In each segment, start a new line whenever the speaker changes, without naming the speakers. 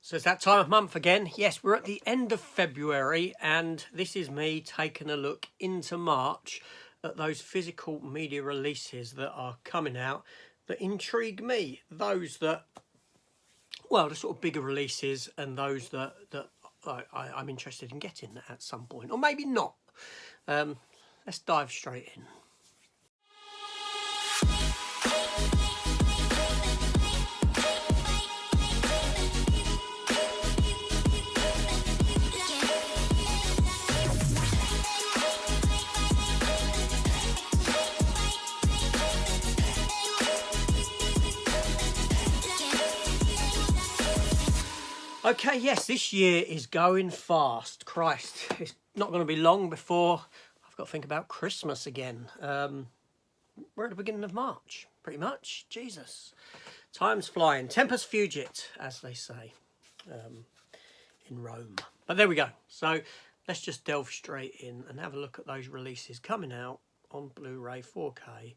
So it's that time of month again. Yes, we're at the end of February, and this is me taking a look into March at those physical media releases that are coming out that intrigue me. Those that, well, the sort of bigger releases, and those that I'm interested in getting at some point, or maybe not. Let's dive straight in. Okay, yes, this year is going fast. Christ, it's not going to be long before I've got to think about Christmas again. We're at the beginning of March, pretty much. Jesus. Time's flying. Tempus fugit, as they say in Rome. But there we go. So let's just delve straight in and have a look at those releases coming out on Blu-ray 4K.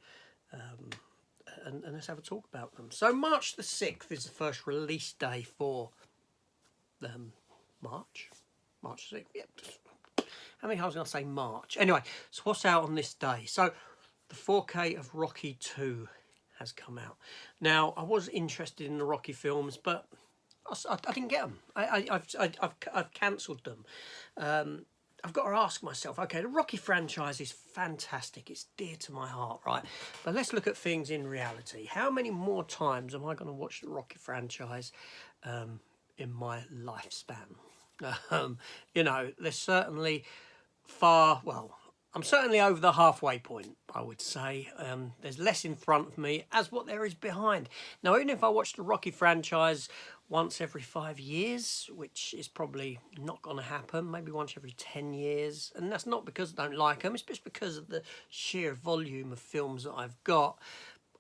And let's have a talk about them. So March the 6th is the first release day for March 6th. Yep. How many times was I going to say March? Anyway, so what's out on this day? So the 4K of Rocky 2 has come out. Now, I was interested in the Rocky films, but I didn't get them. I've cancelled them. I've got to ask myself, okay, the Rocky franchise is fantastic. It's dear to my heart, right? But let's look at things in reality. How many more times am I going to watch the Rocky franchise in my lifespan? You know, there's certainly I'm certainly over the halfway point, I would say. There's less in front of me as what there is behind. Now, even if I watch the Rocky franchise once every 5 years, which is probably not going to happen, maybe once every 10 years, and that's not because I don't like them, it's just because of the sheer volume of films that I've got,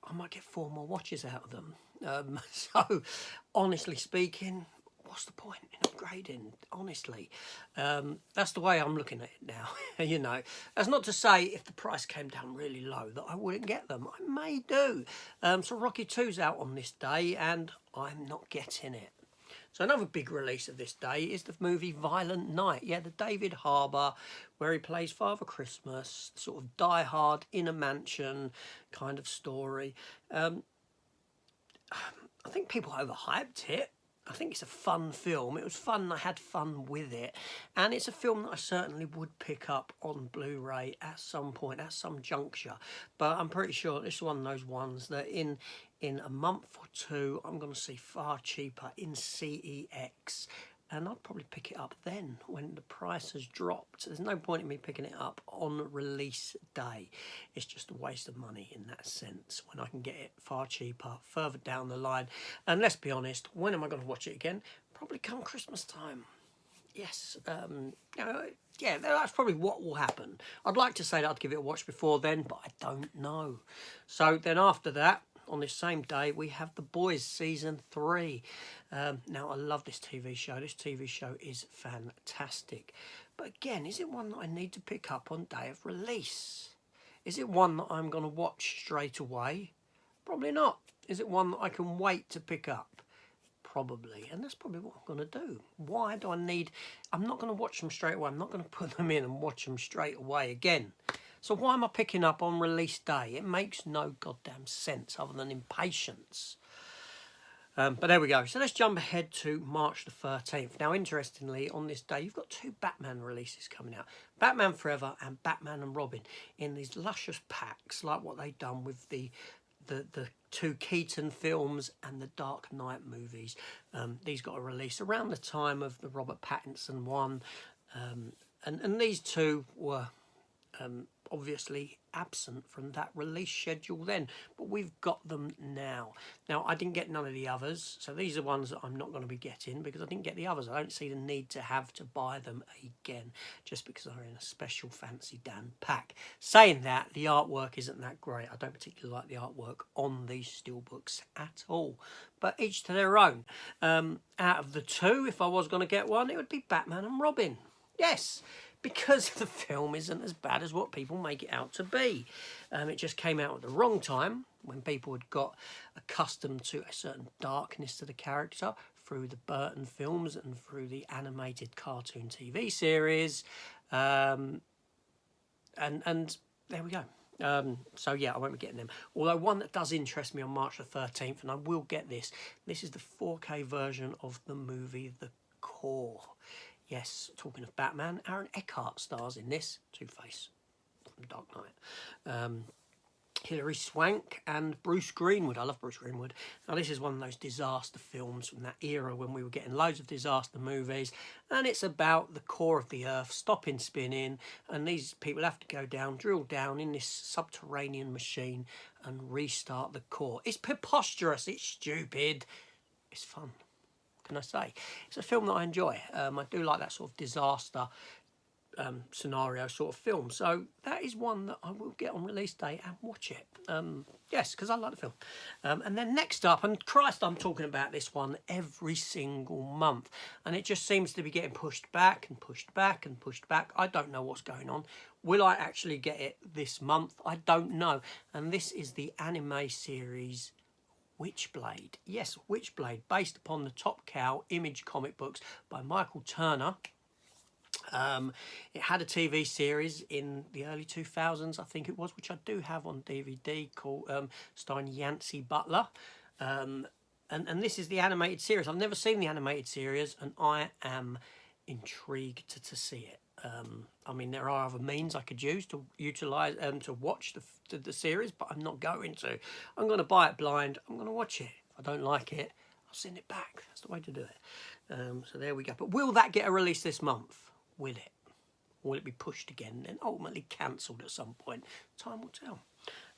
I might get 4 more watches out of them. So, honestly speaking, what's the point in upgrading? Honestly, that's the way I'm looking at it now. You know, that's not to say if the price came down really low that I wouldn't get them. I may do. So Rocky 2's out on this day, and I'm not getting it. So another big release of this day is the movie Violent Night. Yeah, the David Harbour, where he plays Father Christmas, sort of Die Hard in a mansion kind of story. I think people overhyped it. I think it's a fun film. It was fun. I had fun with it. And it's a film that I certainly would pick up on Blu-ray at some point, at some juncture. But I'm pretty sure this is one of those ones that in a month or two, I'm going to see far cheaper in CEX. And I'll probably pick it up then when the price has dropped. There's no point in me picking it up on release day. It's just a waste of money in that sense when I can get it far cheaper further down the line. And let's be honest, when am I going to watch it again? Probably come Christmas time. Yes, yeah, that's probably what will happen. I'd like to say that I'd give it a watch before then, but I don't know. So then after that, on this same day, we have The Boys Season 3. Now, I love this TV show. This TV show is fantastic. But again, is it one that I need to pick up on day of release? Is it one that I'm going to watch straight away? Probably not. Is it one that I can wait to pick up? Probably. And that's probably what I'm going to do. Why do I need... I'm not going to watch them straight away. I'm not going to put them in and watch them straight away again. So why am I picking up on release day? It makes no goddamn sense other than impatience. But there we go. So let's jump ahead to March the 13th. Now, interestingly, on this day, you've got 2 Batman releases coming out. Batman Forever and Batman and Robin in these luscious packs, like what they've done with the 2 Keaton films and the Dark Knight movies. These got a release around the time of the Robert Pattinson one. And these 2 were... obviously absent from that release schedule then, but we've got them now. Now, I didn't get none of the others, so these are ones that I'm not going to be getting because I didn't get the others. I don't see the need to have to buy them again just because they're in a special fancy Dan pack. Saying that, the artwork isn't that great. I don't particularly like the artwork on these steelbooks at all, but each to their own. Out of the 2, if I was going to get one, it would be Batman and Robin. Yes, because the film isn't as bad as what people make it out to be. It just came out at the wrong time when people had got accustomed to a certain darkness to the character through the Burton films and through the animated cartoon TV series. And there we go. So yeah, I won't be getting them. Although one that does interest me on March the 13th, and I will get this. This is the 4K version of the movie The Core. Yes, talking of Batman, Aaron Eckhart stars in this. Two-Face from Dark Knight. Hilary Swank and Bruce Greenwood. I love Bruce Greenwood. Now, this is one of those disaster films from that era when we were getting loads of disaster movies, and it's about the core of the Earth stopping spinning, and these people have to go down, drill down in this subterranean machine and restart the core. It's preposterous. It's stupid. It's fun. What can I say? It's a film that I enjoy. I do like that sort of disaster scenario sort of film, so that is one that I will get on release day and watch it. Yes, because I like the film. And then next up, and Christ, I'm talking about this one every single month, and it just seems to be getting pushed back and pushed back and pushed back. I don't know what's going on. Will I actually get it this month? I don't know. And this is the anime series Witchblade. Yes, Witchblade, based upon the Top Cow Image comic books by Michael Turner. It had a TV series in the early 2000s, I think it was, which I do have on DVD, called starring Yancey Butler. And this is the animated series. I've never seen the animated series, and I am intrigued to see it. I mean, there are other means I could use to utilise to watch the series, but I'm not going to. I'm going to buy it blind. I'm going to watch it. If I don't like it, I'll send it back. That's the way to do it. So there we go. But will that get a release this month? Will it? Will it be pushed again and ultimately cancelled at some point? Time will tell.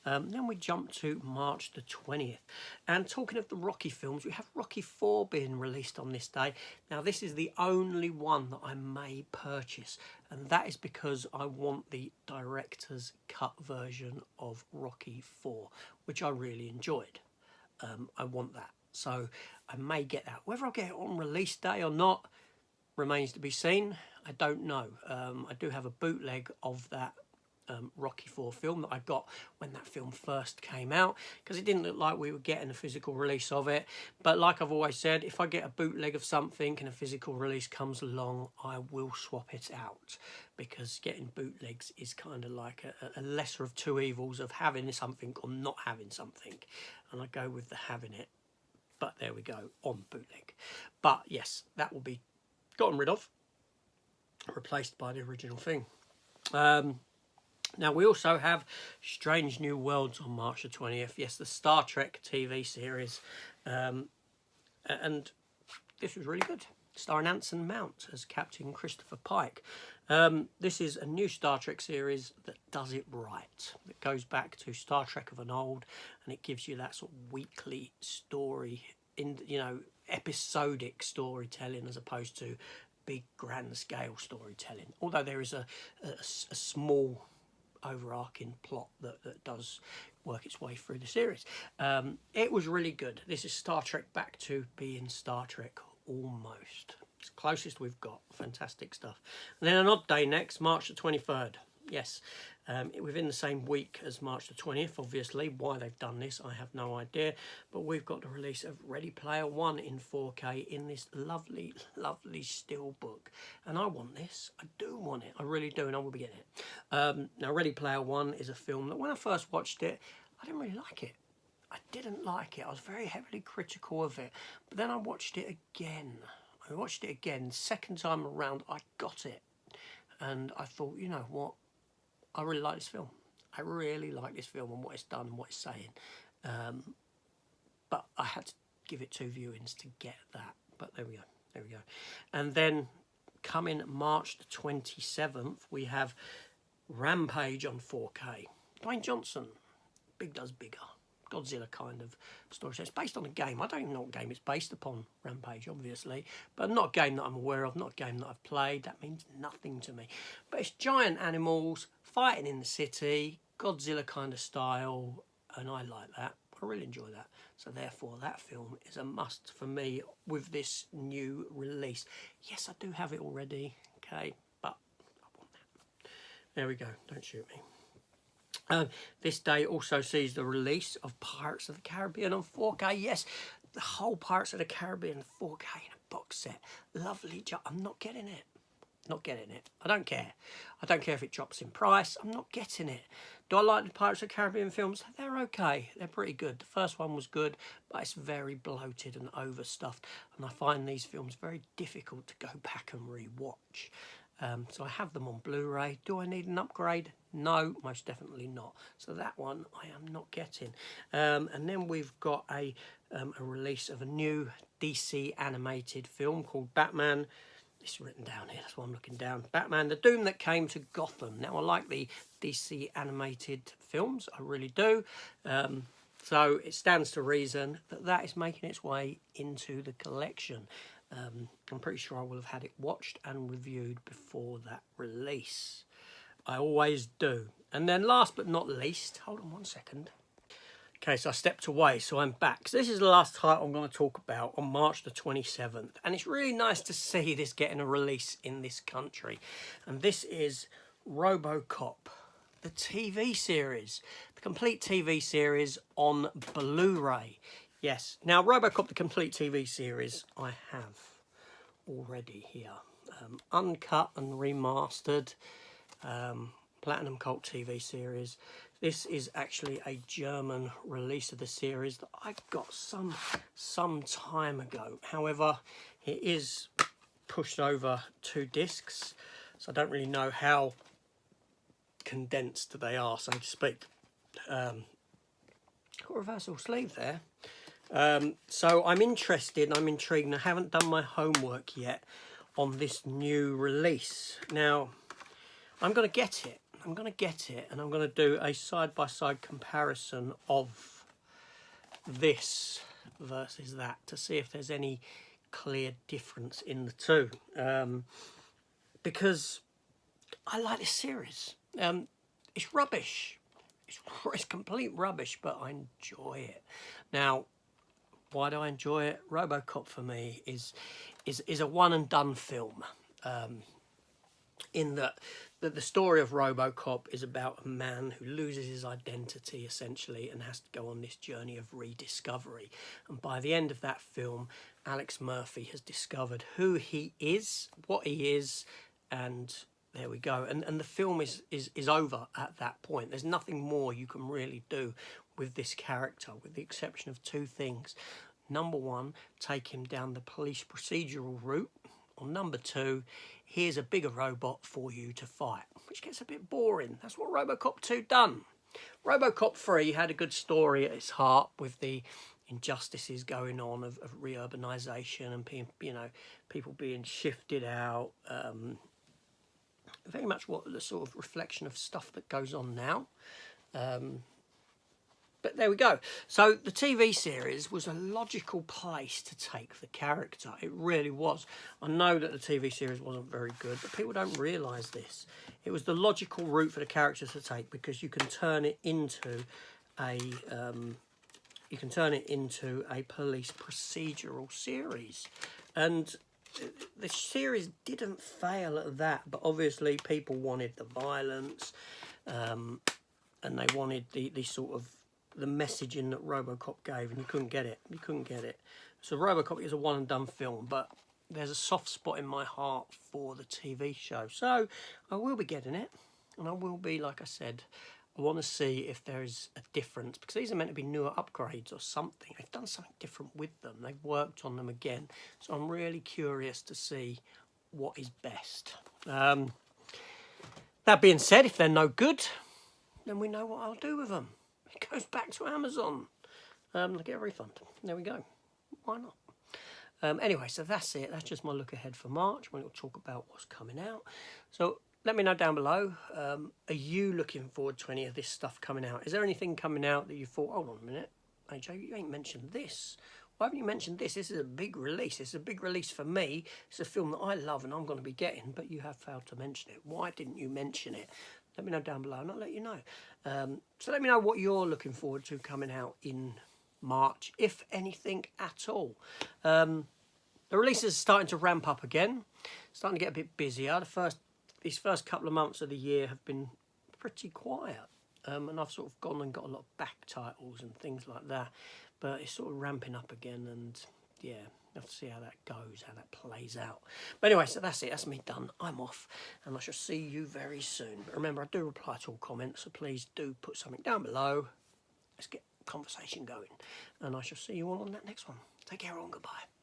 Then we jump to March the 20th. And talking of the Rocky films, we have Rocky 4 being released on this day. Now, this is the only one that I may purchase, and that is because I want the director's cut version of Rocky 4, which I really enjoyed. I want that. So I may get that. Whether I'll get it on release day or not remains to be seen. I don't know. I do have a bootleg of that Rocky 4 film that I got when that film first came out, because it didn't look like we were getting a physical release of it. But like I've always said, if I get a bootleg of something and a physical release comes along, I will swap it out, because getting bootlegs is kind of like a lesser of two evils of having something or not having something, and I go with the having it. But there we go, on bootleg. But yes, that will be gotten rid of, replaced by the original thing. Now we also have Strange New Worlds on March the 20th. Yes, the Star Trek TV series, and this was really good. Starring Anson Mount as Captain Christopher Pike. This is a new Star Trek series that does it right. It goes back to Star Trek of an old, and it gives you that sort of weekly story, episodic storytelling as opposed to big grand scale storytelling. Although there is a small overarching plot that does work its way through the series. It was really good. This is Star Trek back to being Star Trek almost. It's the closest we've got. Fantastic stuff. And then an odd day next, March the 23rd. Yes, within the same week as March the 20th, obviously. Why they've done this, I have no idea. But we've got the release of Ready Player One in 4K in this lovely, lovely steelbook. And I want this. I do want it. I really do, and I will be getting it. Now, Ready Player One is a film that when I first watched it, I didn't really like it. I didn't like it. I was very heavily critical of it. But then I watched it again. Second time around, I got it. And I thought, you know what? I really like this film. I really like this film and what it's done and what it's saying. But I had to give it 2 viewings to get that. But there we go. And then coming March the 27th, we have Rampage on 4K. Dwayne Johnson, big does bigger. Godzilla kind of story. So it's based on a game. I don't even know what game it's based upon, Rampage, obviously. But not a game that I'm aware of, not a game that I've played. That means nothing to me. But it's giant animals fighting in the city, Godzilla kind of style, and I like that. I really enjoy that. So therefore, that film is a must for me with this new release. Yes, I do have it already, okay, but I want that. There we go. Don't shoot me. This day also sees the release of Pirates of the Caribbean on 4K. Yes, the whole Pirates of the Caribbean 4K in a box set. Lovely job. I'm not getting it. Not getting it. I don't care. I don't care if it drops in price. I'm not getting it. Do I like the Pirates of the Caribbean films? They're okay. They're pretty good. The first one was good, but it's very bloated and overstuffed. And I find these films very difficult to go back and re-watch. So I have them on Blu-ray. Do I need an upgrade? No, most definitely not. So that one I am not getting. And then we've got a release of a new DC animated film called Batman. It's written down here, that's why I'm looking down. Batman, The Doom That Came to Gotham. Now, I like the DC animated films, I really do. So it stands to reason that that is making its way into the collection. I'm pretty sure I will have had it watched and reviewed before that release. I always do. And then last but not least, hold on one second. Okay, so I stepped away, so I'm back. So this is the last title I'm going to talk about on March the 27th. And it's really nice to see this getting a release in this country. And this is RoboCop, the TV series. The complete TV series on Blu-ray. Yes. Now, RoboCop, the complete TV series, I have already here. Uncut and remastered. Platinum Cult TV series. This is actually a German release of the series that I got some time ago. However, it is pushed over 2 discs, so I don't really know how condensed they are, so to speak. Got a reversal sleeve there. So I'm interested, I'm intrigued, and I haven't done my homework yet on this new release. Now, I'm going to get it. I'm going to get it, and I'm going to do a side-by-side comparison of this versus that to see if there's any clear difference in the two. Because I like this series. It's rubbish. It's complete rubbish, but I enjoy it. Now, why do I enjoy it? RoboCop for me is a one-and-done film. In that the story of RoboCop is about a man who loses his identity essentially and has to go on this journey of rediscovery. And by the end of that film, Alex Murphy has discovered who he is, what he is, and there we go. And the film is over at that point. There's nothing more you can really do with this character, with the exception of 2 things. Number 1, take him down the police procedural route. Or number 2, here's a bigger robot for you to fight, which gets a bit boring. That's what RoboCop 2 done. RoboCop 3 had a good story at its heart with the injustices going on of reurbanisation and people being shifted out. Very much what the sort of reflection of stuff that goes on now. But there we go. So the TV series was a logical place to take the character. It really was. I know that the TV series wasn't very good, but people don't realise this. It was the logical route for the character to take because you can turn it into a police procedural series, and the series didn't fail at that. But obviously, people wanted the violence, and they wanted the sort of the messaging that RoboCop gave, and you couldn't get it. So RoboCop is a one-and-done film, but there's a soft spot in my heart for the TV show. So I will be getting it, and I will be, like I said, I want to see if there is a difference, because these are meant to be newer upgrades or something. They've done something different with them. They've worked on them again. So I'm really curious to see what is best. That being said, if they're no good, then we know what I'll do with them. It goes back to Amazon. I'll get a refund. There we go. Why not? Anyway, so that's it. That's just my look ahead for March. We'll talk about what's coming out. So let me know down below. Are you looking forward to any of this stuff coming out? Is there anything coming out that you thought, hold on a minute, AJ, you ain't mentioned this. Why haven't you mentioned this? This is a big release. It's a big release for me. It's a film that I love and I'm going to be getting, but you have failed to mention it. Why didn't you mention it? Let me know down below and I'll let you know. So let me know what you're looking forward to coming out in March, if anything at all. The releases are starting to ramp up again, starting to get a bit busier. These first couple of months of the year have been pretty quiet, and I've sort of gone and got a lot of back titles and things like that. but it's sort of ramping up again, and yeah, have to see how that goes, how that plays out. But anyway, so that's it. That's me done. I'm off, and I shall see you very soon. But remember, I do reply to all comments, so please do put something down below. Let's get conversation going, and I shall see you all on that next one. Take care, all, and goodbye.